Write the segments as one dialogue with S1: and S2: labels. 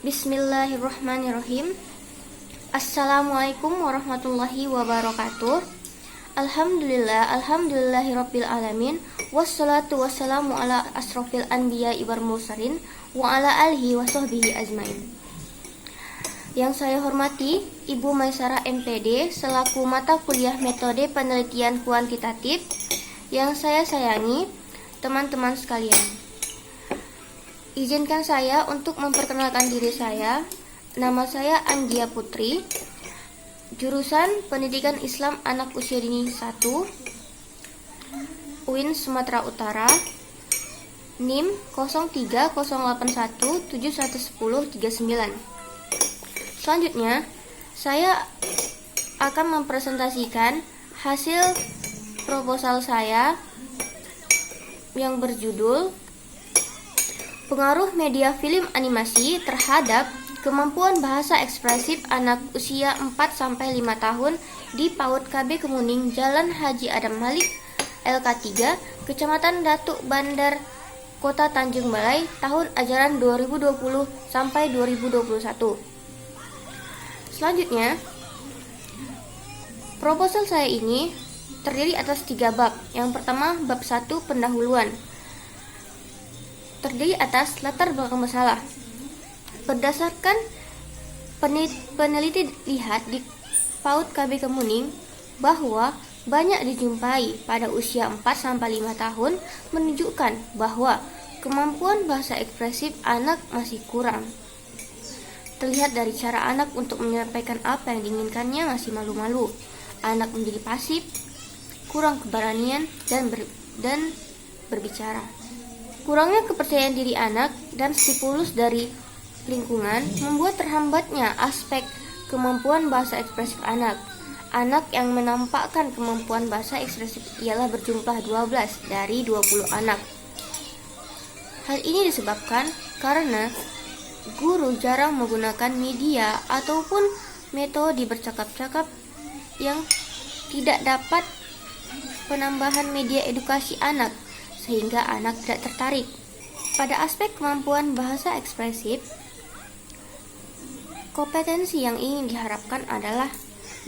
S1: Bismillahirrahmanirrahim. Assalamualaikum warahmatullahi wabarakatuh. Alhamdulillahirabbil alamin. Wassalatu wassalamu ala asrofil anbiya'i wal mursalin wa ala alihi wa sahbihi ajmain. Yang saya hormati Ibu Maisarah MPD selaku mata kuliah metode penelitian kuantitatif. Yang saya sayangi teman-teman sekalian, izinkan saya untuk memperkenalkan diri saya. Nama saya Anggia Putri, jurusan Pendidikan Islam Anak Usia Dini 1, UIN Sumatera Utara, NIM 030817111039. Selanjutnya, saya akan mempresentasikan hasil proposal saya yang berjudul Pengaruh Media Film Animasi Terhadap Kemampuan Bahasa Ekspresif Anak Usia 4-5 tahun di PAUD KB Kemuning, Jalan Haji Adam Malik, LK3, Kecamatan Datuk Bandar, Kota Tanjung Balai, tahun ajaran 2020-2021. Selanjutnya, proposal saya ini terdiri atas 3 bab. Yang pertama, bab 1, pendahuluan, terdiri atas latar belakang masalah. Berdasarkan peneliti lihat di PAUD KB Kemuning bahwa banyak dijumpai pada usia 4-5 tahun menunjukkan bahwa kemampuan bahasa ekspresif anak masih kurang. Terlihat dari cara anak untuk menyampaikan apa yang diinginkannya masih malu-malu. Anak menjadi pasif, kurang keberanian dan berbicara. Kurangnya kepercayaan diri anak dan stimulus dari lingkungan membuat terhambatnya aspek kemampuan bahasa ekspresif anak. Anak yang menampakkan kemampuan bahasa ekspresif ialah berjumlah 12 dari 20 anak. Hal ini disebabkan karena guru jarang menggunakan media ataupun metode bercakap-cakap yang tidak dapat penambahan media edukasi anak, sehingga anak tidak tertarik. Pada aspek kemampuan bahasa ekspresif, kompetensi yang ingin diharapkan adalah: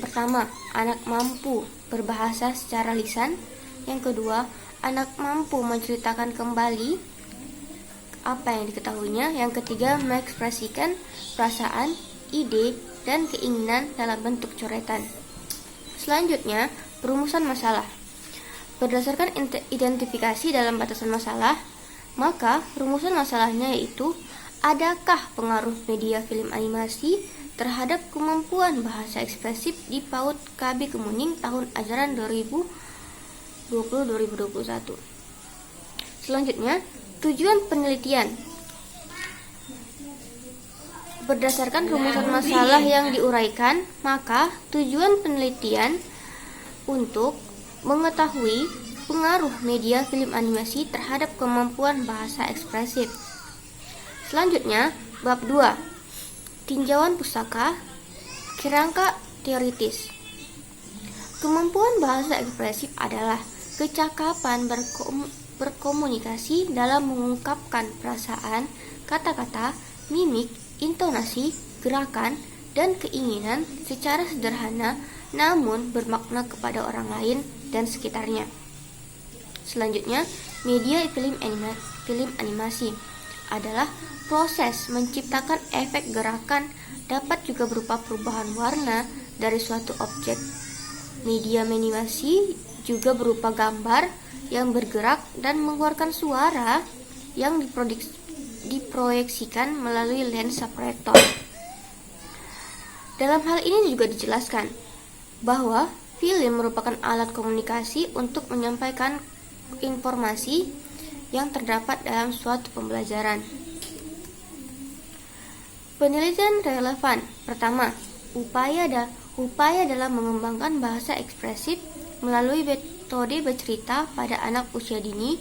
S1: pertama, anak mampu berbahasa secara lisan. Yang kedua, anak mampu menceritakan kembali apa yang diketahuinya. Yang ketiga, mengekspresikan perasaan, ide, dan keinginan dalam bentuk coretan. Selanjutnya, perumusan masalah. Berdasarkan identifikasi dalam batasan masalah, maka rumusan masalahnya yaitu: adakah pengaruh media film animasi terhadap kemampuan bahasa ekspresif di PAUD KB Kemuning tahun ajaran 2020-2021. Selanjutnya, tujuan penelitian. Berdasarkan rumusan masalah yang diuraikan, maka tujuan penelitian untuk mengetahui pengaruh media film animasi terhadap kemampuan bahasa ekspresif. Selanjutnya, bab 2, tinjauan pustaka, kerangka teoritis. Kemampuan bahasa ekspresif adalah kecakapan berkomunikasi dalam mengungkapkan perasaan, kata-kata, mimik, intonasi, gerakan, dan keinginan secara sederhana namun bermakna kepada orang lain dan sekitarnya. Selanjutnya, media film animasi adalah proses menciptakan efek gerakan, dapat juga berupa perubahan warna dari suatu objek. Media animasi juga berupa gambar yang bergerak dan mengeluarkan suara yang diproyeksikan melalui lensa proyektor. Dalam hal ini juga dijelaskan bahwa film merupakan alat komunikasi untuk menyampaikan informasi yang terdapat dalam suatu pembelajaran. Penelitian relevan. Pertama, upaya dalam mengembangkan bahasa ekspresif melalui metode bercerita pada anak usia dini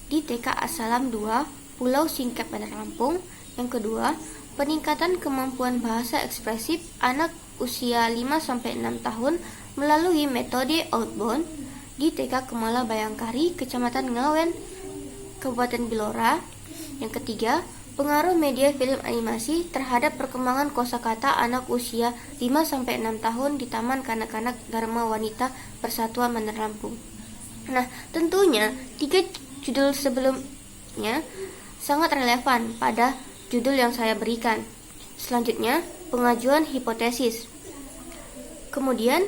S1: di TK Assalam 2, Pulau Singkep, Bandar Lampung. Yang kedua, peningkatan kemampuan bahasa ekspresif anak usia 5-6 tahun melalui metode outbound di TK Kemala Bayangkari, Kecamatan Ngawen, Kabupaten Blora. Yang ketiga, Pengaruh media film animasi terhadap perkembangan kosakata anak usia 5-6 tahun di Taman Kanak-kanak Dharma Wanita Persatuan Bandar Lampung. Nah, tentunya 3 judul sebelumnya sangat relevan pada judul yang saya berikan. Selanjutnya, pengajuan hipotesis. Kemudian,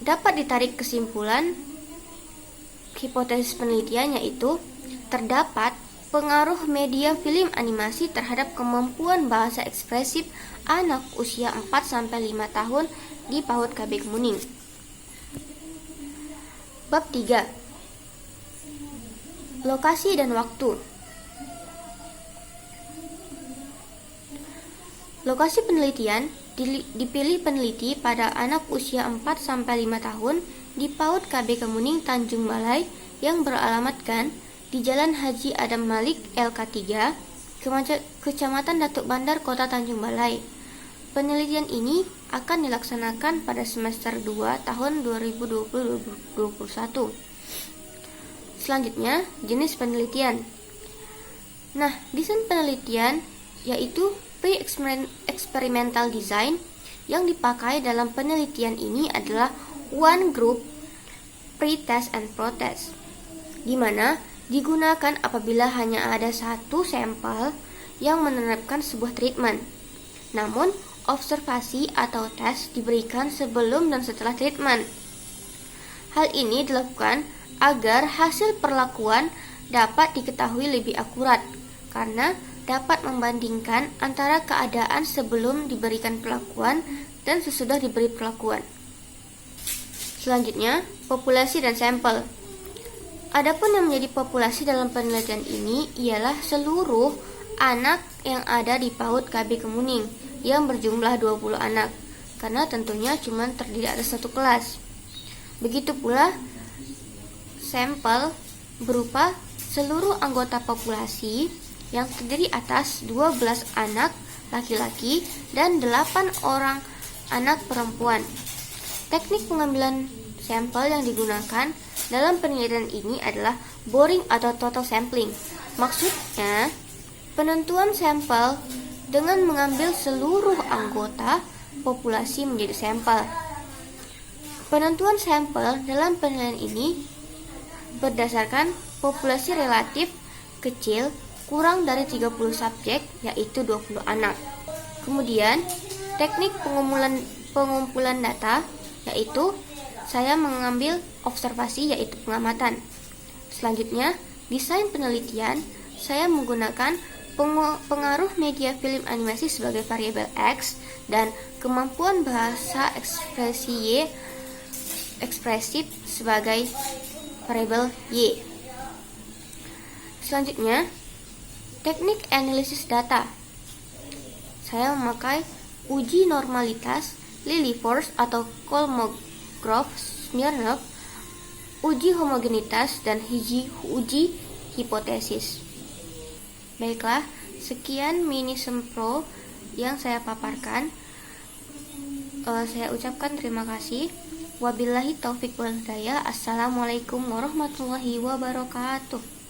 S1: dapat ditarik kesimpulan hipotesis penelitian, yaitu terdapat pengaruh media film animasi terhadap kemampuan bahasa ekspresif anak usia 4-5 tahun di PAUD KB Kemuning. Bab 3. Lokasi dan waktu. Lokasi penelitian dipilih peneliti pada anak usia 4-5 tahun di PAUD KB Kemuning Tanjung Balai yang beralamatkan di Jalan Haji Adam Malik LK3, Kecamatan Datuk Bandar, Kota Tanjung Balai. Penelitian ini akan dilaksanakan pada semester 2 tahun 2020-2021. Selanjutnya, jenis penelitian. Nah, desain penelitian yaitu pre-experimental design yang dipakai dalam penelitian ini adalah one group pre-test and protest, di mana digunakan apabila hanya ada satu sampel yang menerapkan sebuah treatment. Namun, observasi atau tes diberikan sebelum dan setelah treatment. Hal ini dilakukan agar hasil perlakuan dapat diketahui lebih akurat, karena dapat membandingkan antara keadaan sebelum diberikan perlakuan dan sesudah diberi perlakuan. Selanjutnya, populasi dan sampel. Adapun yang menjadi populasi dalam penelitian ini ialah seluruh anak yang ada di PAUD KB Kemuning yang berjumlah 20 anak, karena tentunya cuma terdiri atas satu kelas. Begitu pula sampel berupa seluruh anggota populasi yang terdiri atas 12 anak laki-laki dan 8 orang anak perempuan. Teknik pengambilan sampel yang digunakan dalam penelitian ini adalah boring atau total sampling. Maksudnya, penentuan sampel dengan mengambil seluruh anggota populasi menjadi sampel. Penentuan sampel dalam penelitian ini berdasarkan populasi relatif kecil kurang dari 30 subjek, yaitu 20 anak. Kemudian, teknik pengumpulan data yaitu saya mengambil observasi, yaitu pengamatan. Selanjutnya, desain penelitian, saya menggunakan pengaruh media film animasi sebagai variabel X dan kemampuan bahasa ekspresif sebagai variabel Y. Selanjutnya, teknik analisis data. Saya memakai uji normalitas, Lilliefors atau Kolmogorov-Smirnov, uji homogenitas, dan uji hipotesis. Baiklah, sekian mini sempro yang saya paparkan. Saya ucapkan terima kasih. Wabillahi taufik wal hidayah. Assalamualaikum warahmatullahi wabarakatuh.